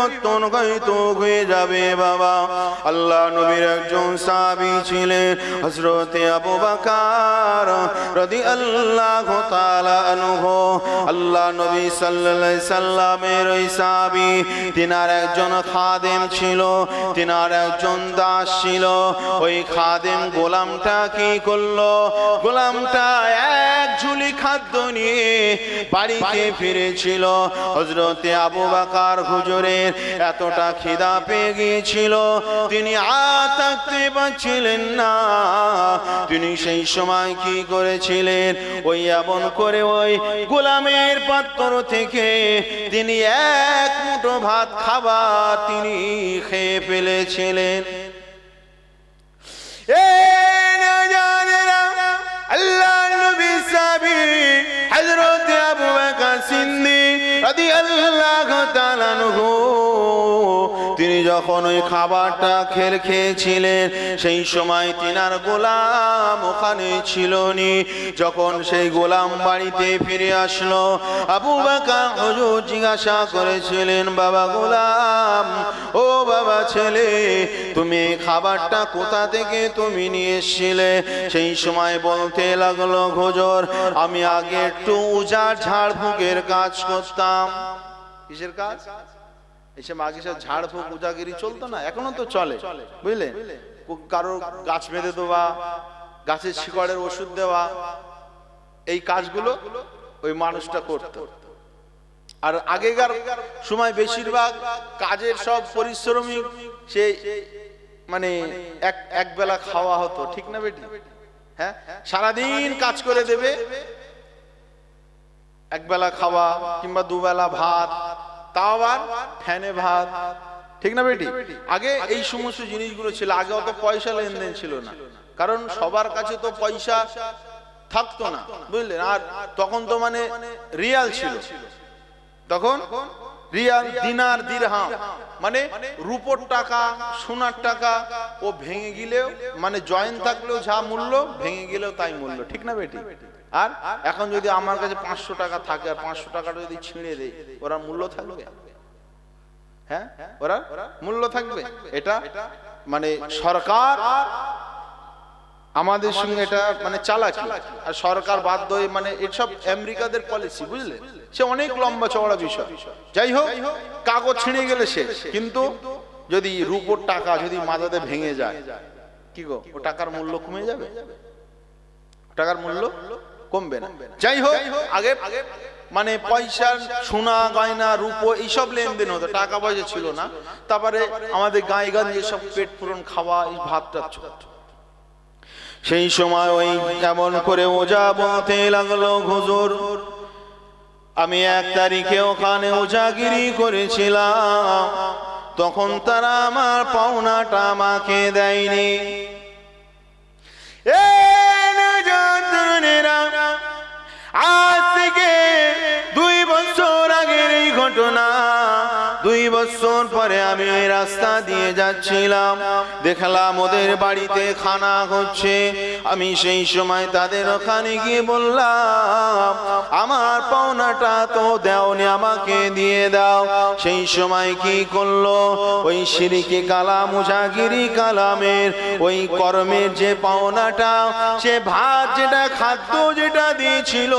পরিবর্তন হয়তো হয়ে যাবে বাবা। আল্লাহ নবীর একজন সাহাবী ছিলেন হযরতে আবু বকর রাদিয়াল্লাহু তাআলা আনহু। আল্লাহ নবী সাল্লাল্লাহু আলাইহি সাল্লামের ওই সাহাবী, তিনার একজন খাদেম ছিল, তিনার একজন দাস ছিল। ওই খাদেম গোলামটা কি করলো, গোলামটা এক ঝুলি খাদ্য নিয়ে বাড়িতে ফিরেছিল। হযরতে আবু বকর হুজুরের এতটা খিদা পেয়ে গিয়েছিল, তিনি আর থাকতে পারছিলেন না। তিনি সেই সময় কি করেছিলেন, ওই এমন করে ওই গোলামের পাত্র থেকে তিনি এক মুঠো ভাত খাবার তিনি খেয়ে ফেলেছিলেন। আল্লাহ নবী সাহাবী হযরত আবু বকর সিদ্দিক রাদিয়াল্লাহু তাআলা আনহু, তিনি যখন ওই খাবারটা খেয়েছিলেন, সেই সময় তিনার গোলাম ওখানে ছিল নি। যখন সেই গোলাম বাড়িতে ফিরে আসলো, আবু বকর হুজুর জিজ্ঞাসা করেছিলেন, বাবা গোলাম, ও বাবা ছেলে, তুমি এই খাবারটা কোথা থেকে তুমি নিয়ে এসেছিলে? সেই সময় বলতে লাগলো, হুজুর, আমি আগে একটু উজাড় ঝাড়ফুঁকের কাজ করতাম। কিসের কাজ? এসব আগে সব ঝাড়ফুঁক উজাগিরি চলতো না, এখনো তো চলে, বুঝলে? কারো গাছ বেঁধে দেওয়া, গাছের শিকড়ের ওষুধ দেওয়া, এই কাজগুলো ওই মানুষটা করত। আর আগেকার সময় বেশিরভাগ কাজের সব পরিশ্রমিক, সে মানে এক বেলা খাওয়া হতো, ঠিক না বেটি? হ্যাঁ, সারাদিন কাজ করে দেবে, এক বেলা খাওয়া কিংবা দুবেলা ভাত, তাও আবার ফ্যানে ভাত, ঠিক না বেটি? আগে এই সমস্ত জিনিসগুলো ছিল। আগে অত পয়সা লেনদেন ছিল না, কারণ সবার কাছে তো পয়সা থাকতো না, বুঝলেন? আর তখন তো মানে রিয়াল ছিল, তখন রিয়াল, দিনার, দিরহাম, মানে রূপোর টাকা, সোনার টাকা, ও ভেঙে গেলেও মানে জয়েন থাকলেও যা মূল্য, ভেঙে গেলেও তাই মূল্য, ঠিক না বেটি? আর এখন যদি আমার কাছে 500 টাকা থাকে আর 500 টাকাটা যদি ছিঁড়ে দেয়, ওরা মূল্য থাকবে? হ্যাঁ, ওরা মূল্য থাকবে? এটা মানে সরকার আমাদের সঙ্গে এটা মানে চালাকি। আর সরকার বাধ্য হয়ে, মানে এসব আমেরিকাদের পলিসি, বুঝলে? সে অনেক লম্বা চওড়া বিষয়। যাই হোক, কাগজ ছিঁড়ে গেলে শেষ, কিন্তু যদি রূপোর টাকা যদি মাথাতে ভেঙে যায়, কি গো, ও টাকার মূল্য কমে যাবে? টাকার মূল্য কমবে না। যাই হোক, আগে মানে পয়সা, সোনা গয়না, রূপো, এইসব লেনদেন হতো, টাকা পয়সা ছিল না। তারপরে আমাদের গায়ে গঞ্জে সব পেট পূরণ খাওয়া, এই ভাতটা চলত। সেই সময় ওই কেমন করে ওজা বলতে লাগলো, হুজুর, আমি 1 তারিখে ওখানে ওজাগিরি করেছিলাম, তখন তারা আমার পাওনাটা আমাকে দেয়নি। আজ থেকে 2 বছর আগের এই ঘটনা। 2 বছর পরে আমি ওই রাস্তা দিয়ে যাচ্ছিলাম, দেখলাম ওদের বাড়িতে খানা হচ্ছে। আমি সেই সময় তাদের ওখানে গিয়ে বললাম, আমার পাওনাটা তো দেওনি, আমাকে দিয়ে দাও। সেই সময় কি করলো, ওই শিরকে কালাম, মুজাগিরি কালামের ওই কর্মের যে পাওনাটা, সে ভাত যেটা, খাদ্য যেটা দিয়েছিল,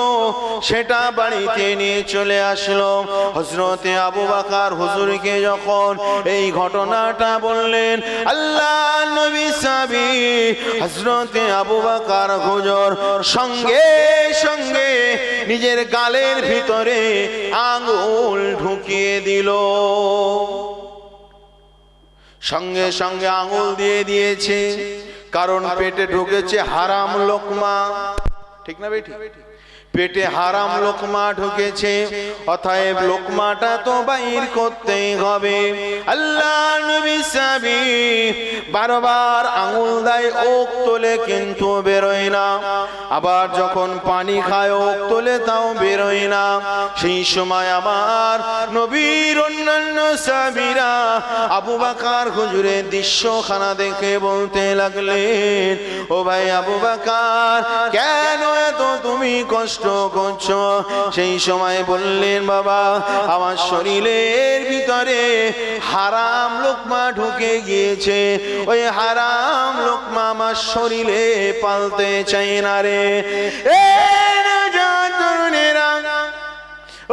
সেটা বাড়িতে নিয়ে চলে আসলো। হযরতে আবু বকর হুজুরকে যখন এই ঘটনাটা বললেন, আল্লাহ নবী সাহাবী হযরতে আবু বকর হুজুর সঙ্গে সঙ্গে নিজের গালের ভিতরে আঙ্গুল ঢুকিয়ে দিল। সঙ্গে সঙ্গে আঙ্গুল দিয়ে দিয়েছে, কারণ পেটে ঢুকেছে হারাম লোকমা, ঠিক না বেটি? পেটে হারাম লোকমা ঢুকেছে, অতএব লোকমাটা তো বাইর করতেই হবে। আল্লাহ নবী সাহাবী বারবার আঙ্গুল দেয়, ওক তোলে, কিন্তু বেরোয় না। আবার যখন পানি খায়, ওক তোলে, তাও বেরোয় না। সেই সময় আমার নবীর অন্য অন্যান্য সাহাবীরা আবু বকর হুজুরের দৃশ্যখানা দেখে বলতে লাগলেন, ও ভাই আবু বকর, কেন এত তুমি কষ্ট করছো? সেই সময় বললেন, বাবা আমার শরীরের ভিতরে হারাম লোকমা ঢুকে গিয়েছে, ওই হারাম লোকমা আমার শরীরে পালতে চাই না রে।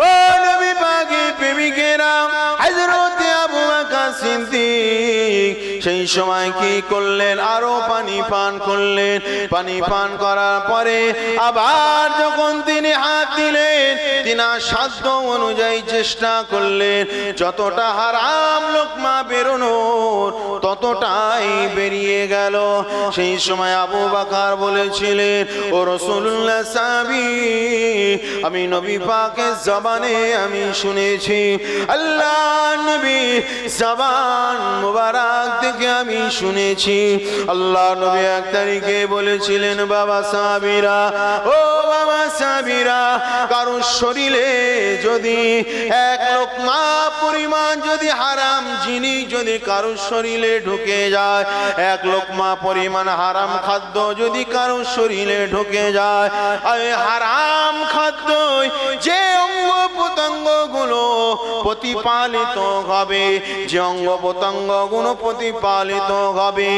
ও নবী পাকের প্রেমিকেরা, হযরত আবু বকর সিদ্দিক সেই সময় কি করলেন? আরো পানি পান করলেন। পানি পান করার পরে আবার যখন তিনি হাত দিলেন, তিনার সাধ্য অনুযায়ী চেষ্টা করলেন যতটা হারাম লোকমা বেরোনোর ততটাই বেরিয়ে গেল। সেই সময় আবু বকর বলেছিলেন, ও রাসূলুল্লাহ সাহাবী, আমি নবী পাকের জবানে আমি শুনেছি, আল্লাহ নবী জবান মুবারক থেকে আমি শুনেছি, আল্লাহ নবী এক তারিখে বলেছিলেন, বাবা সাহাবীরা, ও বাবা সাহাবীরা, কারোর শরীরে যদি এক লোকমা পরিমাণ যদি হারাম জিনিস যদি কারোর শরীরে ঢুকে যায়, এক লোকমা পরিমাণ হারাম খাদ্য যদি কারোর শরীরে ঢুকে যায়, আর হারাম খাদ্য যে অঙ্গ প্রত্যঙ্গ গুলো প্রতিপালিত হবে, যে অঙ্গ প্রত্যঙ্গ গুলো প্রতিপালিত হবে,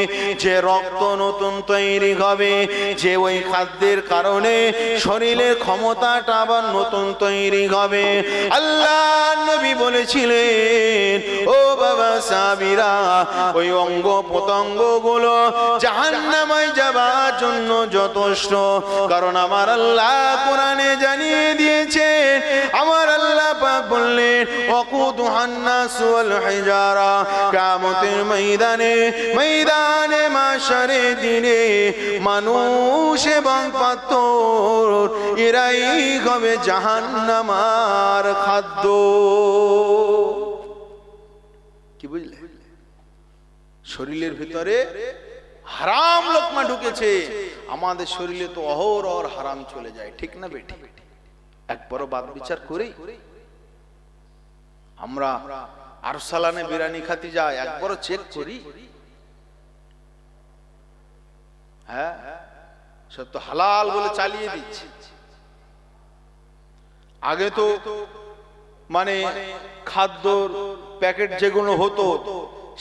যে রক্ত নতুন তৈরি হবে, যে ওই খাদ্যের কারণে শরীরের ক্ষমতাটা আবার নতুন তৈরি হবে। আল্লাহ নবী বলেছিলেন, ও বাবা সাহাবীরা, ওই অঙ্গ প্রত্যঙ্গ গুলো জাহান্নামে যাবার জন্য যথেষ্ট। কারণ আমার আল্লাহ কোরআনে জানিয়ে দিয়েছেন, আমার আল্লাহ পাক বললেন, ওয়াকুদুহান নাস ওয়াল হিজারা, কিয়ামতের ময়দানে, ময়দানে মাশারে দিনে মানুষ এবং পাথর এরাই হবে জাহান্নামার খাদ্য। কি বুঝলে? শরীরের ভিতরে হারাম লোকমা ঢুকেছে, আমাদের শরীরে তো অহরহ হারাম চলে যায়, ঠিক না বেটি? একবারও বাদ বিচার করি? আমরা আরসালানে বিরিয়ানি খাতে যাই, একবারও চেক করি? হ্যাঁ, সব তো হালাল বলে চালিয়ে দিচ্ছে। আগে তো মানে খাদ্যর প্যাকেট যেগুলো হতো,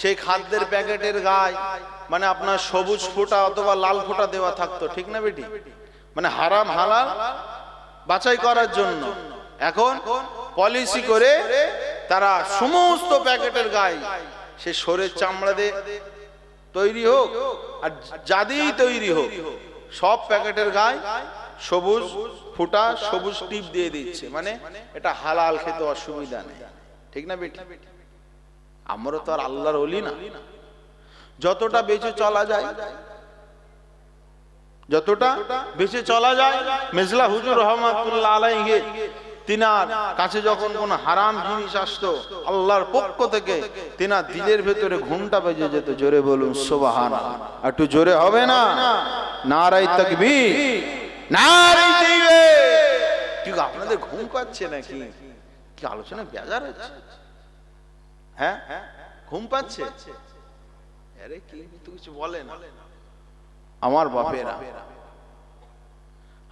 সেই খাদ্যের প্যাকেটের গায়ে মানে আপনার সবুজ ফোঁটা অথবা লাল ফোঁটা দেওয়া থাকতো, ঠিক না বেটি? মানে হারাম হালাল বাছাই করার জন্য। এখন পলিসি করে তারা সমস্ত প্যাকেটের গায়ে সে শরীরের চামড়া দিয়ে তৈরি হোক আর যাদিই তৈরি হোক, সব প্যাকেটের গায়ে সবুজ ফোঁটা সবুজ টিপ দিয়ে দিচ্ছে, মানে এটা হালাল, খেতে অসুবিধা নেই, ঠিক না বেটি? আমরা তো আর আল্লাহর ওলি না। যতটা বেঁচে চলা যায়, যতটা বেঁচে চলা যায়। মেজলা হুজুর রহমাতুল্লাহ আলাইহি তিনার কাছে যখন কোন হারাম জিনিস আসতো আল্লাহর পক্ষ থেকে, তিনার দিলের ভেতরে ঘুমটা বেজে যেত। জোরে বলুন সুবহানাল্লাহ। একটু জোরে হবে না? নারায়ে তাকবীর, নারায়ে তাকবীর। কি আপনাদের ঘুম পাচ্ছে নাকি? কি আলোচনা বেজার হচ্ছে? হ্যাঁ, ঘুম পাচ্ছে? আরে কি কিছু বলে না আমার বাপেরা।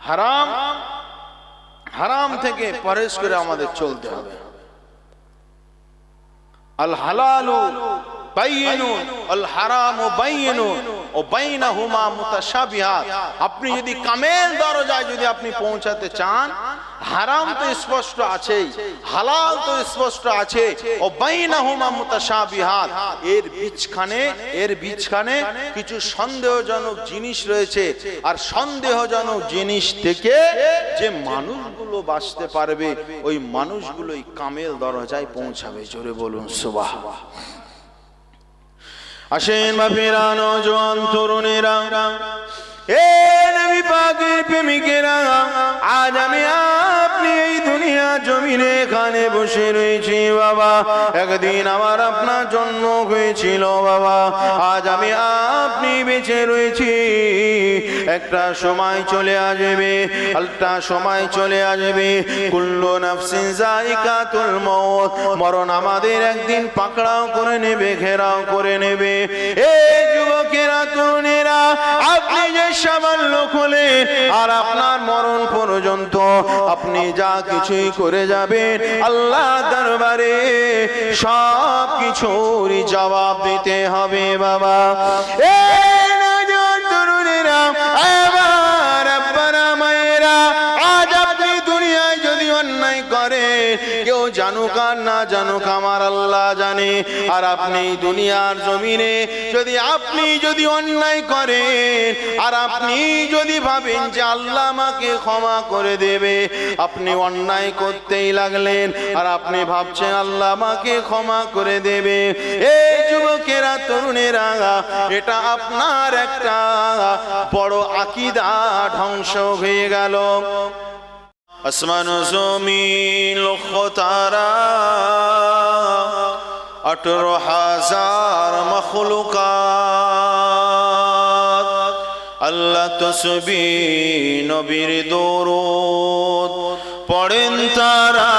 হারাম হারাম থেকে পরহেজ করে আমাদের চলতে হবে। আল হালালু বাইয়িনুন আল হারামু বাইয়িনুন ও বাইনাহুমা মুতাশাবিহাত। আপনি যদি কামেল দরজায় যদি আপনি পৌঁছাতে চান, হারাম তো স্পষ্ট আছে, হালাল তো স্পষ্ট আছে, ও বাইনাহুমা মুতাশাবিহাত, এর বিচখানে কিছু সন্দেহজনক জিনিস রয়েছে। আর সন্দেহজনক জিনিস থেকে যে মানুষগুলো বাঁচতে পারবে, ওই মানুষগুলোই কামেল দরজায় পৌঁছাবে। জোরে বলুন সুবহানাল্লাহ। আসেন বাপেরা, নওজোয়ান তরুণেরা, এ নবী পাকের প্রেমিকেরা, আজ আমি আপনি এই দুনিয়া জমিনে এখানে বসে রয়েছি বাবা। একদিন আমার আপনার জন্ম হয়েছিল বাবা। আজ আমি আপনি বেঁচে রয়েছি, একটা সময় চলে আসবে, একটা সময় চলে আসবে, কুল্লু নাফসিন যায়িকাতুল মউত, মরণ আমাদের একদিন পাকড়াও করে নেবে, ঘেরাও করে নেবে। এই যুবকেরা, তরুণেরা, আপনি যে সামান্য খুলেন আর আপনার মরণ পর্যন্ত আপনি যা কিছুই করে যাবেন, আল্লাহ দরবারে সব কিছুর জবাব দিতে হবে বাবা। এই নওজোয়ান তরুণেরা, আমার আব্বারা মায়েরা, আজ আপনি দুনিয়ায় যদি অন্যায় করেন, কেউ জানুক আর না জানুক আমার আল্লাহ জানে। আর আপনি দুনিয়ার জমিনে যদি অন্যায় করেন আর আপনি যদি ভাবেন যে আল্লাহ আমাকে ক্ষমা করে দেবে, আপনি অন্যায় করতেই লাগলেন আর আপনি ভাবছেন আল্লাহ আমাকে ক্ষমা করে দেবে। এই যুবকেরা, তরুণেরা, এটা আপনার একটা বড় আকীদা ধ্বংস হয়ে গেল। আসমান জমিন লক্ষ তারা, 18,000 মখলুকাত, আল্লাহ তসবিহ নবীর দরুদ পড়েন তারা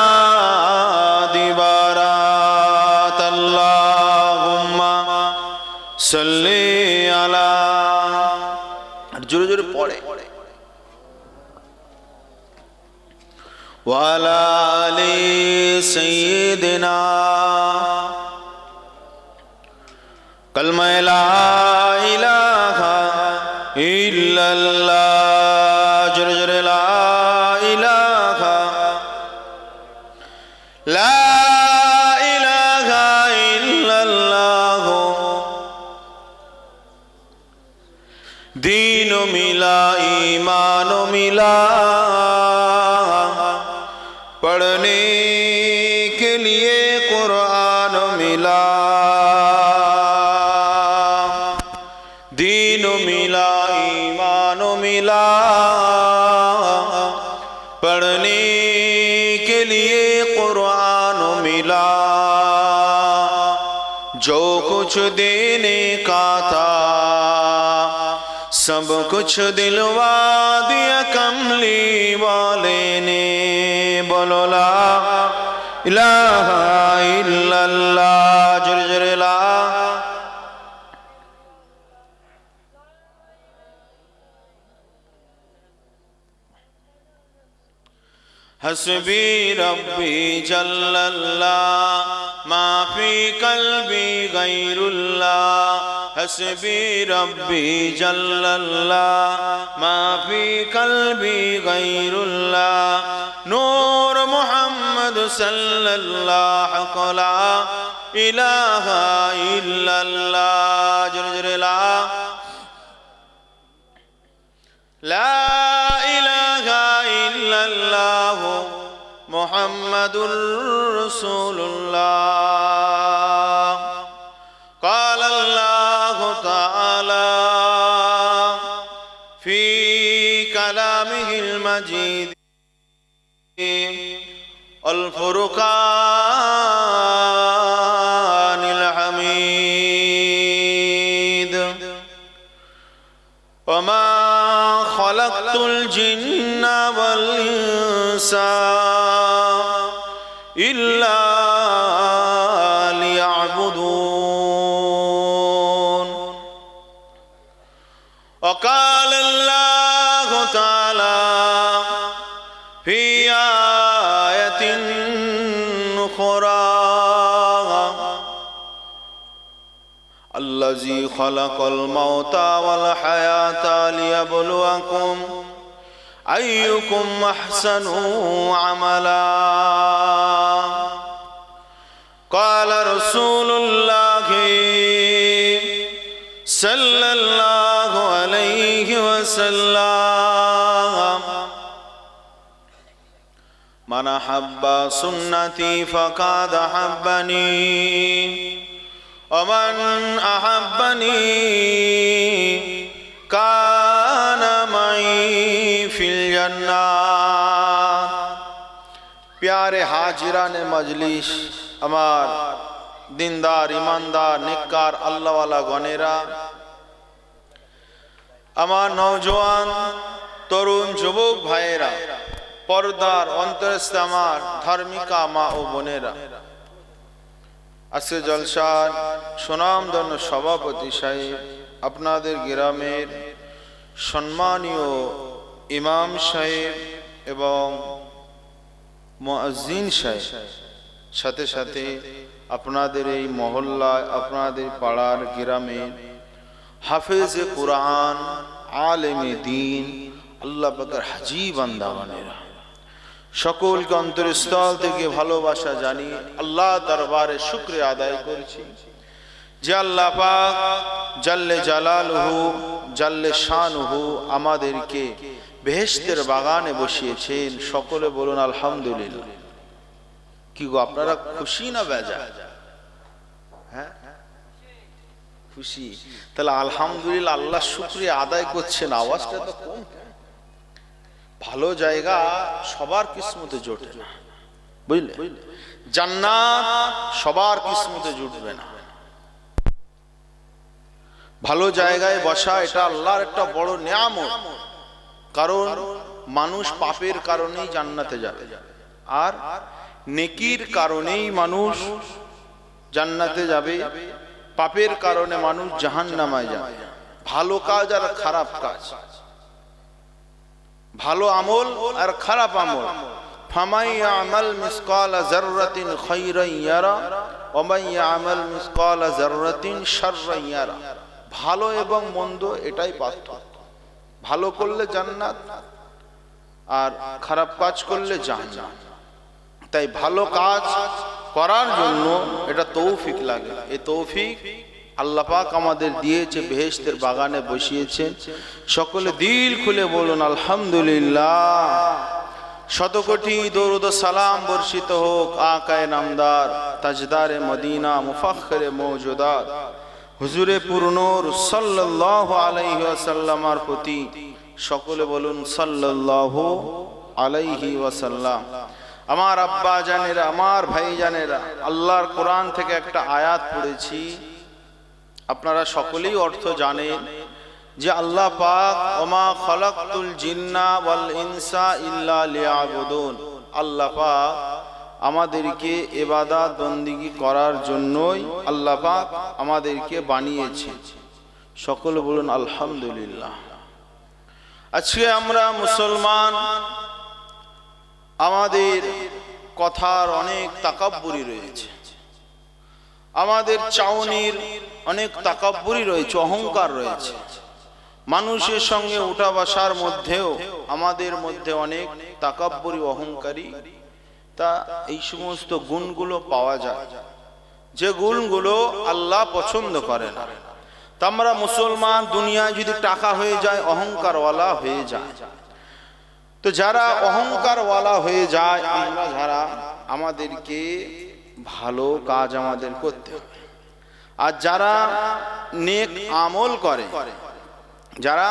দিবারাত। আল্লাহুম্মা সাল্লি আলা, জোরে জোরে পড়ে, ওয়ালা আলি সাইয়্যিদিনা, কলমা লা ইলাহা ইল্লাল্লাহ, জোরে জোরে লা ইলাহা, লা ইলাহা ইল্লাল্লাহ, दीन मिला ईमान मिला, पढ़ने के लिए कुरान मिला, दीन मिला ईमान मिला, पढ़ने के लिए कुरान मिला, जो कुछ देने का था सब कुछ दिलवा दिया कमली वाले ने, बोलो ला इलाहा इल्लल्लाह, जुर जुर ला। हस्बी रब्बी जल्लल्लाह, माफी कल्बी गैरुल्लाह, हस्बी रब्बी जल्लल्लाह, माफी कल्बी गैरुल्लाह, नूर मुहम्मद सल्लल्लाहु ला इलाहा इल्लल्लाह, जुर जुर ला, ला इलाहा इल्लल्लाह मुहम्मदुर रसूलुल्लाह। قال الله تعالى في كلامه المجيد الفرقان الحميد، وما خلقت الجن والإنس إلا ليعبدون. وقال الله تعالى في آية أخرى الذي خلق الموت والحياة ليبلوكم أيكم أحسن عملا. قال رسول الله صلى الله عليه وسلم من أحب سنتي فقد أحبني ومن أحبني كان معي في الجنة. प्यारे हाजिरान मजलिस, আমার দিনদার ইমানদার নেককার আল্লাহওয়ালা গণেরা, আমার নওজোয়ান তরুণ যুবক ভাইয়েরা, পর্দার অন্তরস্থ আমার ধার্মিকা মা ও বোনেরা, আজকে জলসার সুনামধন্য সভাপতি সাহেব, আপনাদের গ্রামের সম্মানীয় ইমাম সাহেব এবং মুয়াজ্জিন সাহেব, সাথে সাথে আপনাদের এই মহল্লায়, আপনাদের পাড়ার গ্রামের হাফেজে কুরআন, আলেমে দ্বীন, আল্লাহ পাকের হাজী বান্দাবানেরা, সকলকে অন্তরস্থল থেকে ভালোবাসা জানিয়ে আল্লাহ দরবারে শুকরিয়া আদায় করছি যে আল্লাহ পাক জাল্লে জালালুহু জাল্লে শানুহু আমাদেরকে বেহেশতের বাগানে বসিয়েছেন। সকলে বলুন আলহামদুলিল্লাহ। কি গো, আপনারা খুশি না বেজা? হ্যাঁ, খুশি। তাহলে আলহামদুলিল্লাহ, আল্লাহ শুকরিয়া আদায় করছেন। আওয়াজটা তো কম। ভালো জায়গা সবার কিসমতে জোটে না, বুঝলে? জান্নাত সবার কিসমতে জুটবে না। ভালো জায়গায় বসা এটা আল্লাহর একটা বড় নিয়ামত। কারণ মানুষ পাপের কারণেই জান্নাতে যাবে, আর নেকির কারণেই মানুষ জান্নাতে যাবে, পাপের কারণে মানুষ জাহান্নামে যাবে। ভালো কাজ আর খারাপ কাজ, ভালো আমল আর খারাপ আমল, ফামাই ইয়ামাল মিসকালা যাররাতিন খায়রান ইয়ারা ওয়া মান ইয়ামাল মিসকালা যাররাতিন শাররান ইয়ারা। ভালো এবং মন্দ এটাই পার্থক্য। ভালো করলে জান্নাত আর খারাপ কাজ করলে জাহান্নাম। তাই ভালো কাজ করার জন্য এটা তৌফিক লাগে। এই তৌফিক আল্লাহ পাক আমাদের দিয়েছে, বেহেশতের বাগানে বসিয়েছেন। সকলে দিল খুলে বলুন আলহামদুলিল্লাহ। শতকোটি দরুদ ও সালাম বর্ষিত হোক আকায়ে নামদার, তাজদারে মদিনা, মুফাখরে মওজুদাত হুজুরে পুরনূর সাল্লাল্লাহু আলাইহি ওয়াসাল্লামের প্রতি। সকলে বলুন সাল্লাল্লাহু আলাইহি ওয়াসাল্লাম। আমার আব্বা জানেরা, আমার ভাই জানেরা, আল্লাহর কোরআন থেকে একটা আয়াত পড়েছি, আপনারা সকলেই অর্থ জানেন যে আল্লাহ পাক ওমা খালাকতুল জিন্না ওয়াল ইনসা ইল্লা লিয়াবুদুন। আল্লাহ পাক আমাদেরকে ইবাদত বন্দেগী করার জন্যই আল্লাহ পাক আমাদেরকে বানিয়েছেন। সকলে বলুন আলহামদুলিল্লাহ। আজকে আমরা মুসলমান, আমাদের কথার অনেক তাকাব্বুরি রয়েছে, আমাদের চাউনির অনেক তাকাব্বুরি রয়েছে, অহংকার রয়েছে। মানুষের সঙ্গে উঠা বসার মধ্যেও আমাদের মধ্যে অনেক তাকাব্বুরি, অহংকারী, তা এই সমস্ত গুণগুলো পাওয়া যায়, যে গুণগুলো আল্লাহ পছন্দ করে না। তা আমরা মুসলমান, দুনিয়ায় যদি টাকা হয়ে যায় অহংকারওয়ালা হয়ে যায়। তো যারা অহংকারওয়ালা হয়ে যায়, আমরা যারা, আমাদেরকে ভালো কাজ আমাদের করতে হবে। আর যারা নেক আমল করে, যারা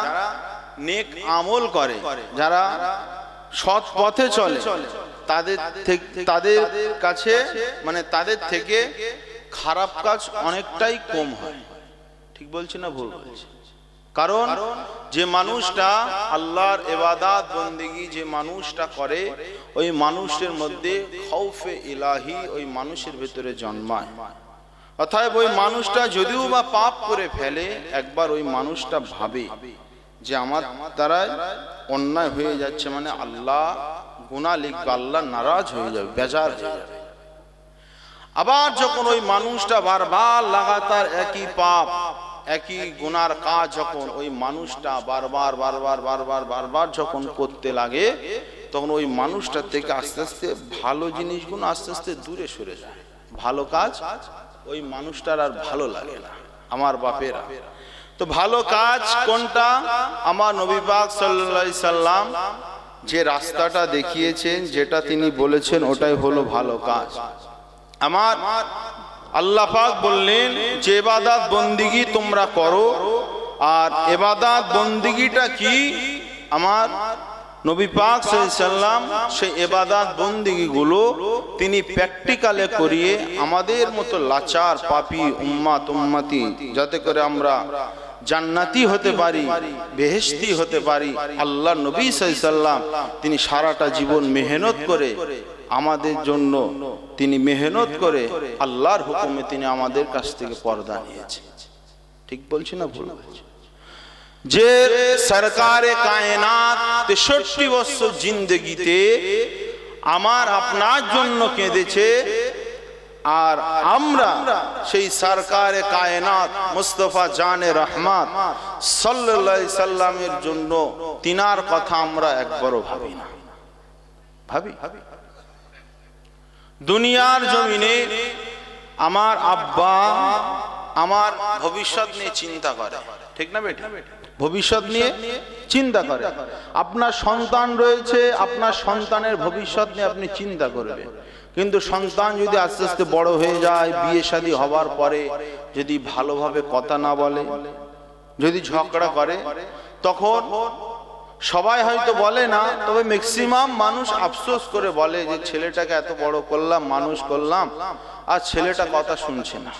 নেক আমল করে, যারা সৎ পথে চলে, তাদের কাছে মানে তাদের থেকে খারাপ কাজ অনেকটাই কম হয়। ঠিক বলছি না ভুল বলছি? কারণ যে মানুষটা আল্লাহর ইবাদত বন্দেগী যে মানুষটা করে, ওই মানুষের মধ্যে খৌফে ইলাহি ওই মানুষের ভিতরে জন্মায়। অর্থাৎ ওই মানুষটা যদিও বা পাপ করে ফেলে, একবার ওই মানুষটা ভাবে যে আমার দ্বারা অন্যায় হয়ে যাচ্ছে, মানে আল্লাহ গুনাহ লিখবে, আল্লাহ নারাজ হয়ে যাবে, বেজার হয়ে যাবে। আবার যখন ওই মানুষটা বারবার লাগাতার একই পাপ, একই গুনার কাজ যখন ওই মানুষটা বারবার বারবার বারবার বারবার যখন করতে লাগে, তখন ওই মানুষটার থেকে আস্তে আস্তে ভালো জিনিসগুলো আস্তে আস্তে দূরে সরে যায়। ভালো কাজ ওই মানুষটার আর ভালো লাগে না। আমার বাপেরা, তো ভালো কাজ কোনটা? আমার নবী পাক সাল্লাল্লাহু আলাইহি সাল্লাম যে রাস্তাটা দেখিয়েছেন, যেটা তিনি বলেছেন, ওটাই হলো ভালো কাজ। আমার আল্লাহ পাক বললেন যে ইবাদত বন্দেগী তোমরা করো, আর ইবাদত বন্দেগীটা কি? আমার নবী পাক সাল্লাল্লাহু আলাইহি সাল্লাম সেই ইবাদত বন্দেগীগুলো তিনি প্র্যাকটিক্যালে করিয়ে আমাদের মতো লাচার পাপী উম্মতি, যাতে করে আমরা জান্নাতি হতে পারি, বেহেশতি হতে পারি। আল্লাহ নবী সাল্লাল্লাহু আলাইহি সাল্লাম তিনি সারাটা জীবন মেহনত করে আমাদের জন্য, তিনি মেহনত করে আল্লাহর হুকুমে তিনি আমাদের কাছ থেকে পর্দা নিয়েছেন। ঠিক বলছি না ভুল বলছি? যে সরকারে কায়নাত 63 বছর জিন্দেগিতে আমার আপনার জন্য কেঁদেছে, আর আমরা সেই সরকারে কায়নাত মুস্তাফা জানে রহমত সাল্লাল্লাহু আলাইহি সাল্লামের জন্য তিনার কথা আমরা একবারও ভাবি না। ভাবি দুনিয়ার জমিনে আমার আব্বা আমার ভবিষ্যৎ নিয়ে চিন্তা করে, ঠিক না বেটা? ভবিষ্যৎ নিয়ে চিন্তা করে। আপনার সন্তান রয়েছে, আপনার সন্তানের ভবিষ্যৎ নিয়ে আপনি চিন্তা করবেন। কিন্তু সন্তান যদি আস্তে আস্তে বড় হয়ে যায়, বিয়ে শাদী হবার পরে যদি ভালোভাবে কথা না বলে, যদি ঝগড়া করে, তখন সবাই হয়তো বলে না, তবে ম্যাক্সিমাম মানুষ আফসোস করে বলে যে ছেলেটাকে এত বড় করলাম, মানুষ করলাম, আর ছেলেটা কথা শুনছে না,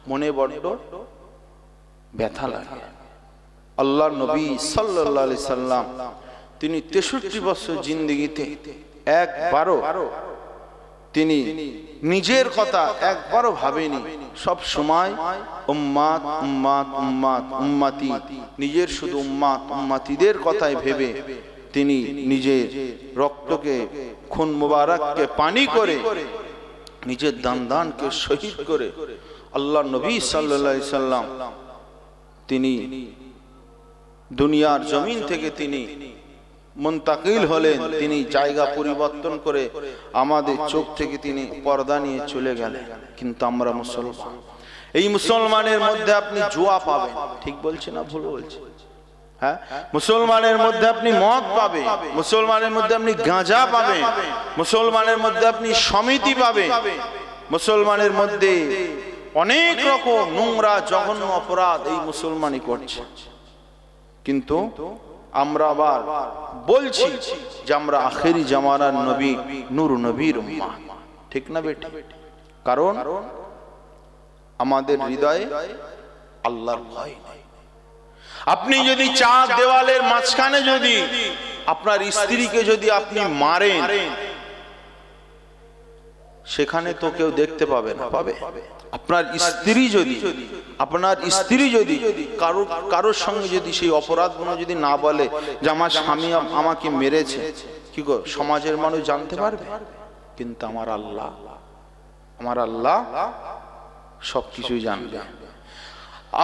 মনে বড্ড ব্যথা লাগে। আল্লাহর নবী সাল্লাল্লাহু আলাইহি সাল্লাম তিনি 63 বছর জিন্দেগিতে একবারও তিনি নিজের কথা একবারও ভাবেনি। সব সময় উম্মাত উম্মাত উম্মাত উম্মতি, নিজের শুধু উম্মাত উম্মতিদের কথাই ভেবে তিনি নিজের রক্তকে, খুন মুবারককে পানি করে, নিজের দানকে শহীদ করে আল্লাহর নবী সাল্লাল্লাহু আলাইহি সাল্লাম তিনি দুনিয়ার জমিন থেকে তিনি মুন্তাকিল হলেন। তিনি জায়গা পরিবর্তন করে আমাদের চোখ থেকে তিনি পর্দা নিয়ে চলে গেলেন। কিন্তু আমরা মুসলমান, এই মুসলমানের মধ্যে আপনি জুয়া পাবেন, ঠিক বলছি না ভুল বলছি? হ্যাঁ, মুসলমানের মধ্যে আপনি মদ পাবেন, মুসলমানের মধ্যে আপনি গাঁজা পাবেন, মুসলমানের মধ্যে আপনি সমিতি পাবেন, মুসলমানের মধ্যে অনেক রকম নোংরা জঘন্য অপরাধ এই মুসলমানই করছে। কিন্তু আমরা আবার বলছি যে আমরা আখেরি জামানার নবী, নূর নবীর উম্মাহ, ঠিক না বেটি? কারণ আমাদের হৃদয়ে আল্লাহর ভয় নেই। আপনি যদি চার দেওয়ালের মাঝখানে যদি আপনার স্ত্রীকে যদি আপনি মারেন, সেখানে তো কেউ দেখতে পাবে না, পাবে? আপনার স্ত্রী যদি কারোর সঙ্গে যদি সেই অপরাধগুলো যদি না বলে যে আমার স্বামী আমাকে মেরেছে, কি গো, সমাজের মানুষ জানতে পারবে? কিন্তু আমার আল্লাহ সবকিছুই জানবে।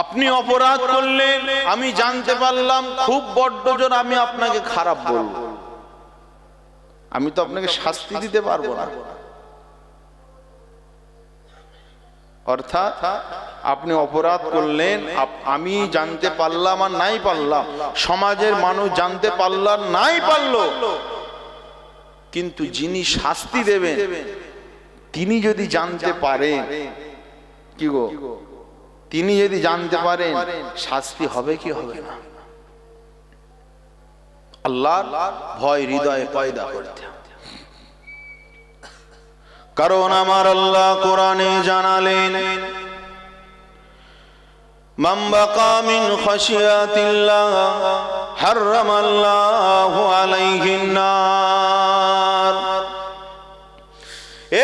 আপনি অপরাধ করলেন, আমি জানতে পারলাম, খুব বড্ড জোর আমি আপনাকে খারাপ বলবো, আমি তো আপনাকে শাস্তি দিতে পারবো না। অর্থাৎ আপনি অপরাধ করলেন, আমি জানতে পারলাম আর নাই পারলাম, সমাজের মানুষ জানতে পারলাম নাই পারলো, কিন্তু যিনি শাস্তি দেবেন তিনি যদি জানতে পারেন, কি গো, তিনি যদি জানতে পারেন, শাস্তি হবে কি হবে না? আল্লাহর ভয় হৃদয়ে পয়দা করতে হবে। কারণ আমার আল্লাহ কোরআনে জানালেন, মান বাকা মিন খাশিয়াতিল্লাহ হারামাল্লাহু আলাইহিন নার।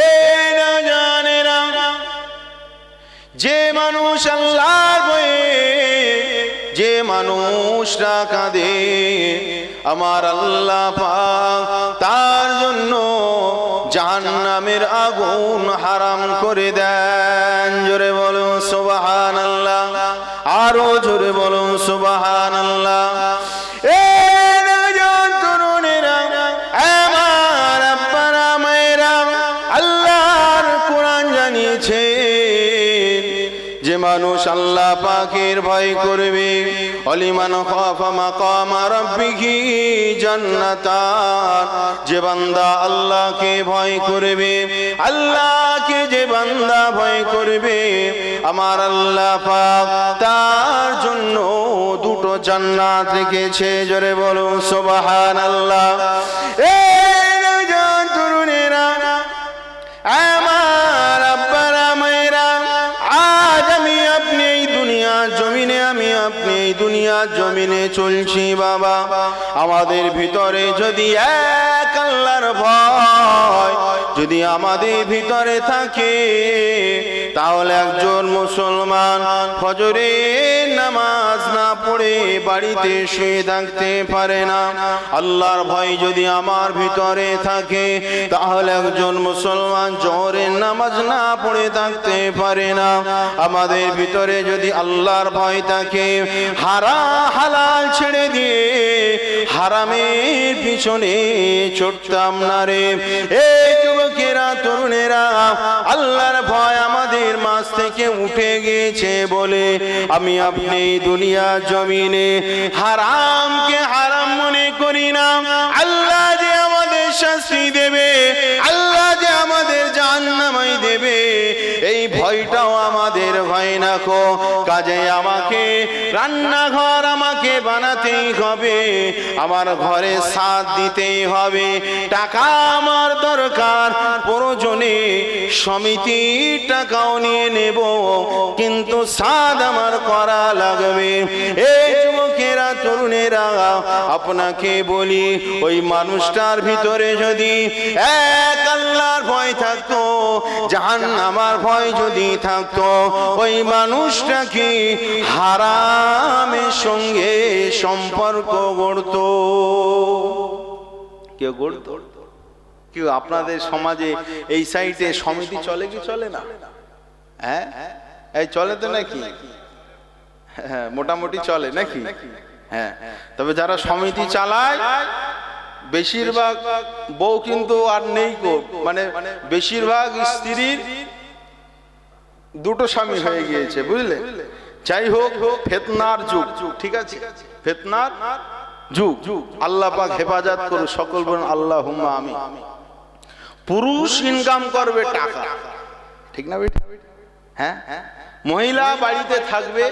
এ না জানেরা, যে মানুষ আল্লাহর ভয়ে, যে মানুষরা কাঁদে, আমার আল্লাহ পাক তার জন্য জাহান্নামের আগুন হারাম করে দেন। জোরে বলুন সুবহানাল্লাহ, আরো জোরে বলুন সুবহানাল্লাহ। এ নওজোয়ান তরুণেরা, আমার আব্বারা মায়েরা, আল্লাহর কোরআন জানিয়েছে যে মানুষ আল্লাহ পাকের ভয় করবে, অলিমান খাফা মাকামা রাব্বিহি জান্নাতান, যে বান্দা আল্লাহকে ভয় করবে, আল্লাহকে যে বান্দা ভয় করবে, আমার আল্লাহ পাক তার জন্য দুটো জান্নাত রেখেছে। জোরে বলুন সুবহানাল্লাহ। এ নওজোয়ান তরুণেরা, আমার আব্বারা মায়েরা, আজ আমি আপনি এই দুনিয়ার জমিনে, আমি আপনি এই এই দুনিয়ার জমিনে চলছি বাবা, আমাদের ভিতরে যদি এক আল্লাহর ভয় যদি আমাদের ভিতরে থাকে, তাহলে একজন মুসলমান ফজরের নামাজ না পড়ে বাড়িতে শুয়ে থাকতে পারে না। আল্লাহর ভয় যদি আমার ভিতরে থাকে, তাহলে একজন মুসলমান জোহরের নামাজ না পড়ে থাকতে পারে না। আমাদের ভিতরে যদি আল্লাহর ভয় থাকে, হালাল ছেড়ে দিয়ে হারামের পিছনে ছুটতাম না রে। এই যুবকেরা, তরুণেরা, আল্লাহর ভয় আমাদের মাঝ থেকে উঠে গিয়েছে বলে আমি আপনি দুনিয়া জমিনে হারামকে হারাম মনে করি না। আল্লাহ যে আমাদের শাস্তি দেবে, আল্লাহ যে আমাদের জাহান্নামে দেবে, এই ভয়টাও আমাদের ভয় না কো। কাজে আমাকে রান্নাঘর আমাকে বানাতেই হবে, আমার ঘরে সাথ দিতেই হবে, টাকা আমার দরকার, প্রয়োজনে সমিতির টাকাও নিয়ে নেব, কিন্তু সাথ আমার করা লাগবে। এই যুবকেরা, তরুণেরা, আপনাকে বলি, ওই মানুষটার ভিতরে যদি এক আল্লাহর ভয় থাকতো, জাহান্নামের ভয় যদি থাকতো, ওই মানুষটা কি হারামের সঙ্গে সম্পর্ক গড়ত? কেউ গড়ত? কেউ আপনাদের সমাজে এই সাইডে সমিতি চলে কি চলে না? হ্যাঁ, এই চলে তো নাকি? হ্যাঁ, মোটামুটি চলে নাকি? হ্যাঁ, তবে যারা সমিতি চালায় বেশিরভাগ বউ কিন্তু আর নেই গো, মানে বেশিরভাগ স্ত্রীর দুটো স্বামী হয়ে গিয়েছে, বুঝলে? যাই হোক, ফিতনার যুগ, ঠিক আছে, ফিতনার যুগ। আল্লাহ পাক হেফাজত করুন, সকল বলুন আল্লাহুম্মা আমিন। পুরুষ ইনকাম করবে টাকা, ঠিক না বেটা? হ্যাঁ, মহিলা বাড়িতে থাকবে,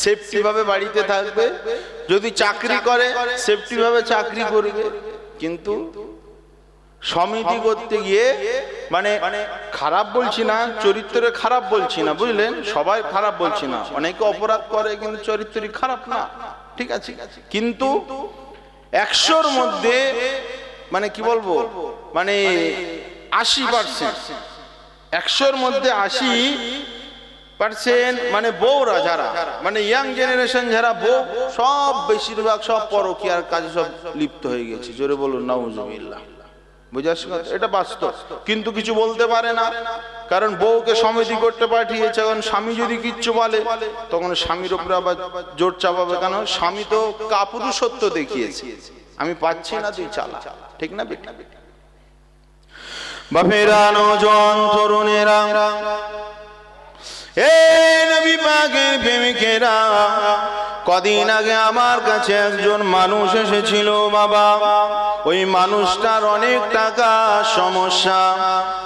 সেফটি ভাবে বাড়িতে থাকবে, যদি চাকরি করে সেফটি ভাবে চাকরি করবে। কিন্তু সমিতি করতে গিয়ে, মানে খারাপ বলছি না, চরিত্রে খারাপ বলছি না, বুঝলেন? সবাই খারাপ বলছি না, অনেকে অপরাধ করে কিন্তু চরিত্রই খারাপ না, ঠিক আছে। কিন্তু 100-র মধ্যে মানে কি বলবো, মানে 80%, 100-র মধ্যে 80% মানে বউরা যারা, মানে ইয়াং জেনারেশন যারা বউ, সব বেশিরভাগ সব পরকীয়ার কাজে সব লিপ্ত হয়ে গেছে। জোরে বলুন নাউজুবিল্লাহ। বুঝাচ্ছি কথা? এটা বাস্তব, কিন্তু কিছু বলতে পারে না, কারণ বউকে সমিতি করতে পাঠিয়েছে। এখন স্বামী যদি কিচ্ছু বলে, তখন স্বামীর উপরে আবার জোর চাপাবে, কেন? স্বামী তো কাপুরুষত্ব দেখিয়েছে, আমি পাচ্ছি না, তুই চালা, ঠিক না বেটা? বাপেরা, নওজোয়ান, তরুণেরা, এ নবী পাকের প্রেমিকেরা, কদিন আগে আমার কাছে একজন মানুষ এসেছিল বাবা। ওই মানুষটার অনেক টাকা সমস্যা,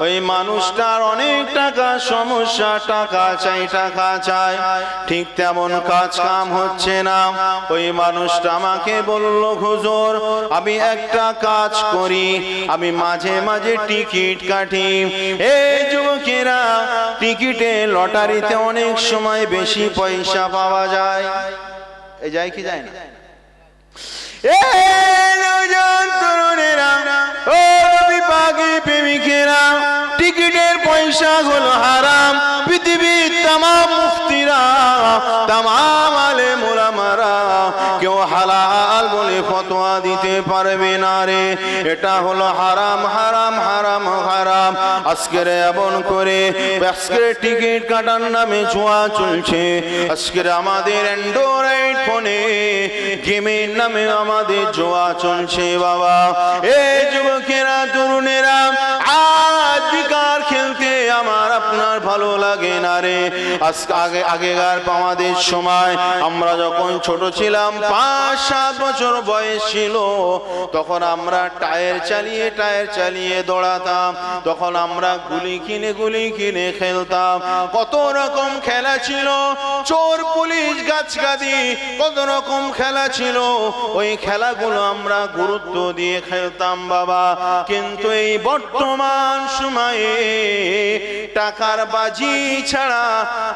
ওই মানুষটার অনেক টাকা সমস্যা, টাকা চাই, টাকা চাই, ঠিক তেমন কাজ কাম হচ্ছে না। ওই মানুষটা আমাকে বলল, হুজুর আমি একটা কাজ করি, আমি মাঝে মাঝে টিকিট কাটি। এই যুবকেরা, টিকিটে লটারিতে অনেক সময় বেশি পয়সা পাওয়া যায়। এই যায় কি যায় না? তরুণেরা, ও নবী পাকের প্রেমিকেরা, টিকিটের পয়সা হলো হারাম। পৃথিবীর তামাম মুফতিরা, তামাম আলেম ওলামারা কেউ হালাল বলে ফতোয়া দিতে পারবে না রে। এটা হলো হারাম, হারাম, হারাম, হারাম। আজকের এমন করে আজকের টিকিট কাটার নামে জুয়া চলছে। আজকের আমাদের অ্যান্ড্রয়েড ফোনে গেমের নামে আমাদের জুয়া চলছে বাবা। এই যুবকেরা, তরুণেরা, আজ বিকার খেলতে আমার আপনার ভালো লাগে না রে। আগেকার আমাদের সময় আমরা যখন ছোট ছিলাম, 5-7 বছর বয়স ছিল, তখন আমরা টায়ার চালিয়ে দৌড়াতাম। তখন আমরা গুলি কিনে খেলতাম। কত রকম খেলা ছিল, চোর পুলিশ গাছগাদি, কত রকম খেলা ছিল। ওই খেলাগুলো আমরা গুরুত্ব দিয়ে খেলতাম বাবা। কিন্তু এই বর্তমান সময়ে টাকার বাজি ছাড়া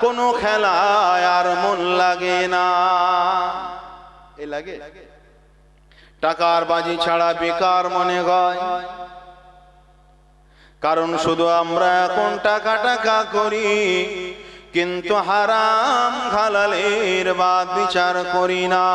কোনো খেলায় আর মন লাগে না। এ লাগে টাকার বাজি ছাড়া বেকার মনে হয়, কারণ শুধু আমরা এখন টাকা টাকা করি, কিন্তু হারাম হালালের বাদ বিচার করি না।